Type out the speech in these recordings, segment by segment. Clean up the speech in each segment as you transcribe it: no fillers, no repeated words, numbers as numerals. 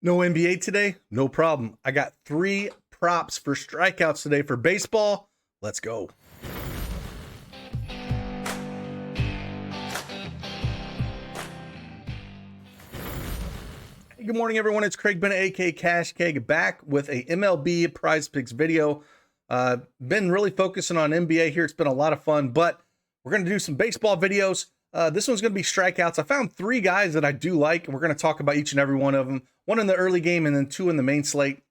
No NBA today? No problem. I got 3 props for strikeouts today for baseball. Let's go. Hey, good morning, everyone. It's Craig Bennett, aka Cash Keg, back with a MLB Prizepicks video. Been really focusing on NBA here. It's been a lot of fun, but we're going to do some baseball videos. This one's going to be strikeouts. I found 3 guys that I do like, and we're going to talk about each and every one of them. 1 in the early game and then 2 in the main slate.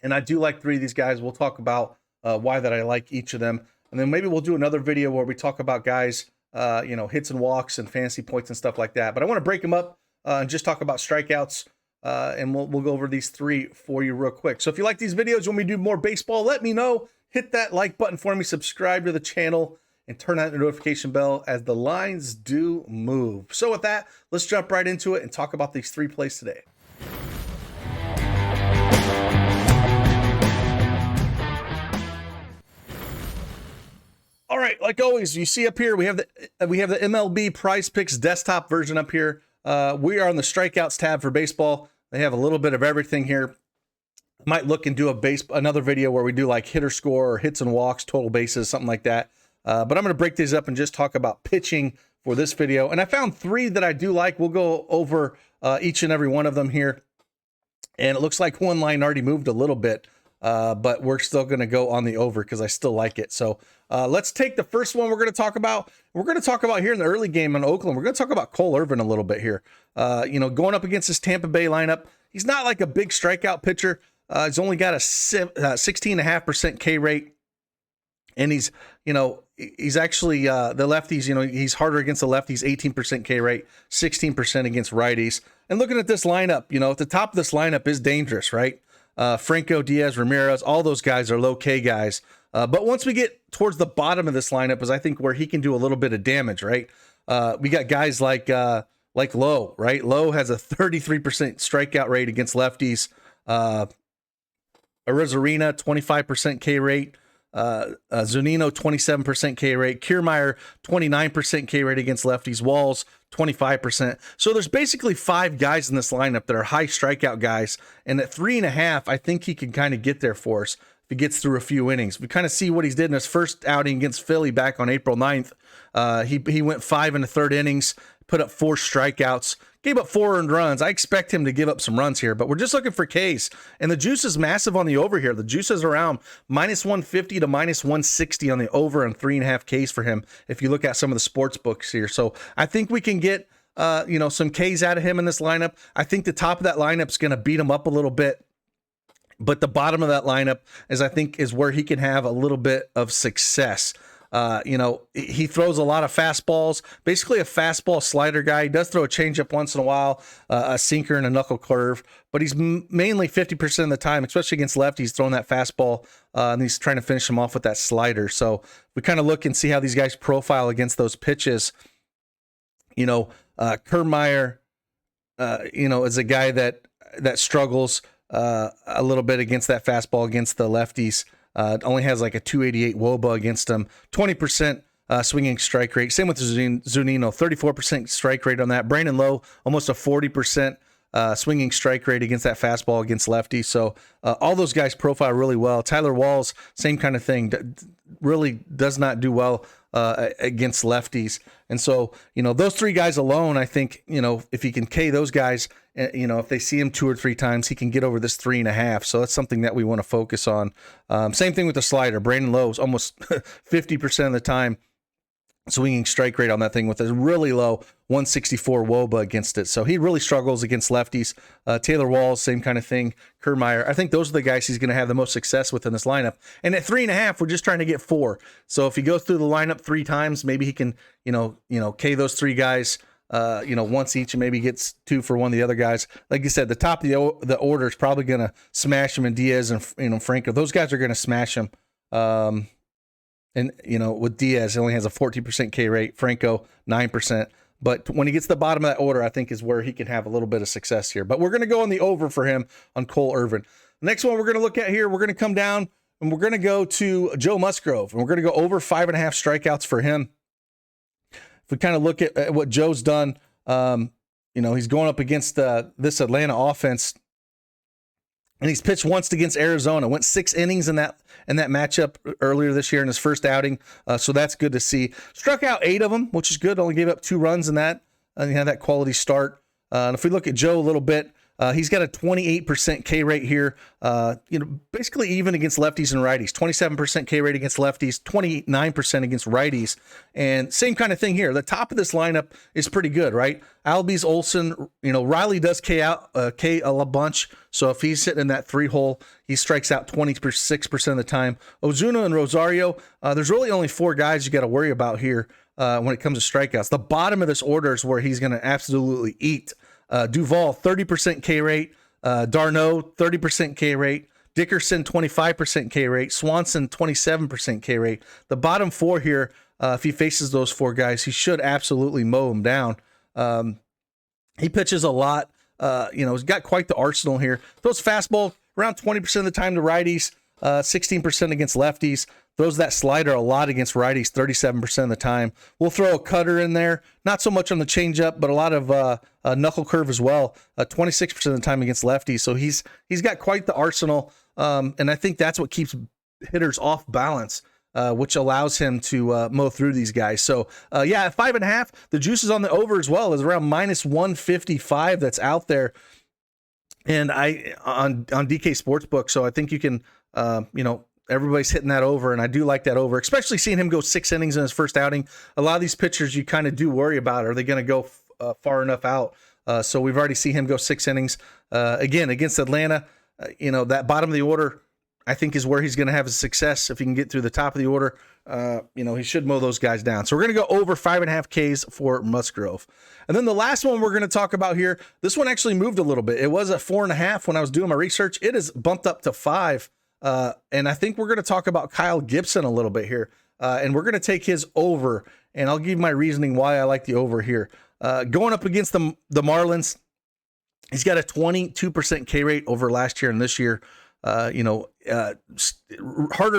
And I do like 3 of these guys. We'll talk about why that I like each of them. And then maybe we'll do another video where we talk about guys, hits and walks and fantasy points and stuff like that. But I want to break them up and just talk about strikeouts. And we'll go over these 3 for you real quick. So if you like these videos, you want me to do more baseball, let me know. Hit that like button for me, subscribe to the channel, and turn on the notification bell as the lines do move. So with that, let's jump right into it and talk about these 3 plays today. All right, like always, you see up here, we have the MLB Prizepicks desktop version up here. We are on the strikeouts tab for baseball. They have a little bit of everything here. I might look and do another video where we do like hitter score or hits and walks, total bases, something like that. But I'm going to break these up and just talk about pitching for this video. And I found 3 that I do like. We'll go over each and every one of them here. And it looks like one line already moved a little bit, but we're still going to go on the over because I still like it. So let's take the first one we're going to talk about. We're going to talk about here in the early game in Oakland. We're going to talk about Cole Irvin a little bit here. Going up against this Tampa Bay lineup, he's not like a big strikeout pitcher. He's only got a 16.5% K rate. And he's actually the lefties, he's harder against the lefties, 18% K rate, 16% against righties. And looking at this lineup, at the top of this lineup is dangerous, right? Franco, Diaz, Ramirez, all those guys are low K guys. But once we get towards the bottom of this lineup is I think where he can do a little bit of damage, right? We got guys like Lowe, right? Lowe has a 33% strikeout rate against lefties. Arizarena, 25% K rate. Zunino, 27% K rate. Kiermaier, 29% K rate against lefties. Walls, 25%. So there's basically 5 guys in this lineup that are high strikeout guys. And at 3.5, I think he can kind of get there for us if he gets through a few innings. We kind of see what he's did in his first outing against Philly back on April 9th. He went 5 in the 3rd innings, put up 4 strikeouts, gave up 4 earned runs. I expect him to give up some runs here, but we're just looking for Ks. And the juice is massive on the over here. The juice is around -150 to -160 on the over and 3.5 Ks for him if you look at some of the sports books here. So I think we can get some Ks out of him in this lineup. I think the top of that lineup is going to beat him up a little bit. But the bottom of that lineup is where he can have a little bit of success. He throws a lot of fastballs, basically a fastball slider guy. He does throw a changeup once in a while, a sinker and a knuckle curve, but he's mainly 50% of the time, especially against lefties, throwing that fastball, and he's trying to finish him off with that slider. So we kind of look and see how these guys profile against those pitches. Kiermaier, is a guy that struggles a little bit against that fastball against the lefties. Only has like a 288 WOBA against him. 20% swinging strike rate. Same with Zunino, 34% strike rate on that. Brandon Lowe, almost a 40% swinging strike rate against that fastball against lefties. So all those guys profile really well. Tyler Walls, same kind of thing. Really does not do well against lefties. And so, those 3 guys alone, I think, if he can K those guys, if they see him 2 or 3 times, he can get over this 3.5. So that's something that we want to focus on. Same thing with the slider. Brandon Lowe's almost 50% of the time swinging strike rate on that thing with a really low 164 WOBA against it. So he really struggles against lefties. Taylor Walls, same kind of thing. Kiermaier. I think those are the guys he's going to have the most success with in this lineup. And at 3.5, we're just trying to get 4. So if he goes through the lineup 3 times, maybe he can, K those 3 guys, once each, and maybe gets 2 for one of the other guys. Like you said, the top of the order is probably going to smash him, and Diaz and Franco. Those guys are going to smash him. And, with Diaz, he only has a 14% K rate, Franco, 9%. But when he gets to the bottom of that order, I think is where he can have a little bit of success here. But we're going to go on the over for him on Cole Irvin. The next one we're going to look at here, we're going to come down and we're going to go to Joe Musgrove. And we're going to go over 5.5 strikeouts for him. If we kind of look at what Joe's done, he's going up against this Atlanta offense And he's pitched once against Arizona, went 6 innings in that matchup earlier this year in his first outing. So that's good to see. Struck out 8 of them, which is good. Only gave up 2 runs in that. And he had that quality start. And if we look at Joe a little bit, he's got a 28% K rate here. Basically even against lefties and righties. 27% K rate against lefties, 29% against righties. And same kind of thing here. The top of this lineup is pretty good, right? Albies, Olsen, Riley does K a bunch. So if he's sitting in that 3-hole, he strikes out 26% of the time. Ozuna and Rosario, there's really only 4 guys you got to worry about here when it comes to strikeouts. The bottom of this order is where he's going to absolutely eat. Duvall, 30% K rate. D'Arnaud, 30% K rate. Dickerson, 25% K rate. Swanson, 27% K rate. The bottom 4 here, if he faces those 4 guys, he should absolutely mow them down. He pitches a lot. He's got quite the arsenal here. Throws fastball around 20% of the time to righties, 16% against lefties. Throws that slider a lot against righties, 37% of the time. We'll throw a cutter in there, not so much on the changeup, but a lot of knuckle curve as well, 26% of the time against lefties. So he's got quite the arsenal, and I think that's what keeps hitters off balance, which allows him to mow through these guys. So at 5.5, the juice is on the over as well. Is around -155 that's out there, and I on DK Sportsbook. So I think you can everybody's hitting that over, and I do like that over, especially seeing him go 6 innings in his first outing. A lot of these pitchers you kind of do worry about, are they going to go far enough out? So we've already seen him go 6 innings. Again, against Atlanta, that bottom of the order, I think, is where he's going to have his success. If he can get through the top of the order, he should mow those guys down. So we're going to go over 5.5 Ks for Musgrove. And then the last one we're going to talk about here, this one actually moved a little bit. It was at 4.5 when I was doing my research. It is bumped up to 5. And I think we're going to talk about Kyle Gibson a little bit here. And we're going to take his over, and I'll give my reasoning why I like the over here. Going up against the Marlins, he's got a 22% K rate over last year and this year. Harder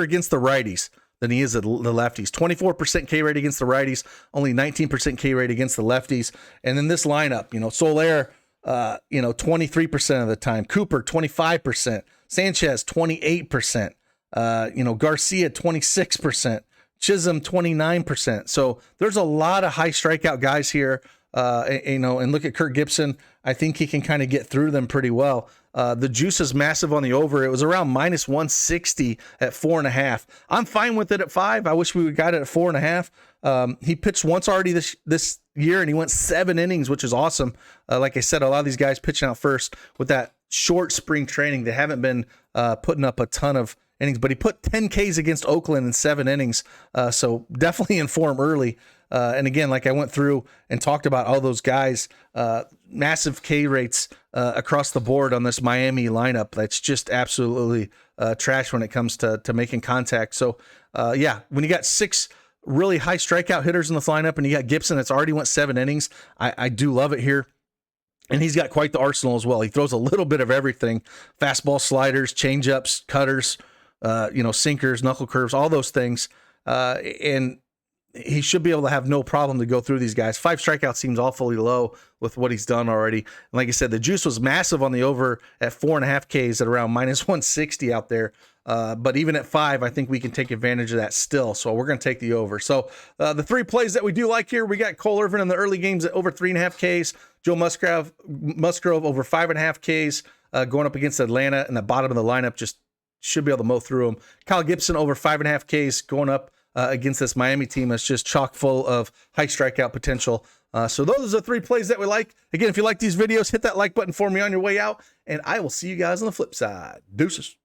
against the righties than he is the lefties. 24% K rate against the righties, only 19% K rate against the lefties. And then this lineup, Soler, 23% of the time. Cooper, 25%. Sanchez, 28%. Garcia, 26%. Chisholm, 29%. So there's a lot of high strikeout guys here. And look at Kirk Gibson. I think he can kind of get through them pretty well. The juice is massive on the over. It was around -160 at 4.5. I'm fine with it at 5. I wish we would got it at 4.5. He pitched once already this year, and he went 7 innings, which is awesome. Like I said, a lot of these guys pitching out first with that short spring training. They haven't been putting up a ton of innings, but he put 10 Ks against Oakland in 7 innings. So definitely in form early. And again, like I went through and talked about all those guys, massive K rates across the board on this Miami lineup. That's just absolutely trash when it comes to making contact. So when you got 6 really high strikeout hitters in the lineup, and you got Gibson that's already went 7 innings, I do love it here. And he's got quite the arsenal as well. He throws a little bit of everything: fastball, sliders, changeups, cutters, sinkers, knuckle curves, all those things. And he should be able to have no problem to go through these guys. 5 strikeouts seems awfully low with what he's done already. And like I said, the juice was massive on the over at 4.5 Ks at around -160 out there. But even at 5, I think we can take advantage of that still. So we're going to take the over. So the 3 plays that we do like here, we got Cole Irvin in the early games at over 3.5 Ks. Joe Musgrove over 5.5 Ks going up against Atlanta, and the bottom of the lineup just should be able to mow through them. Kyle Gibson over 5.5 Ks going up against this Miami team that's just chock full of high strikeout potential. So those are the 3 plays that we like. Again, if you like these videos, hit that like button for me on your way out, and I will see you guys on the flip side. Deuces.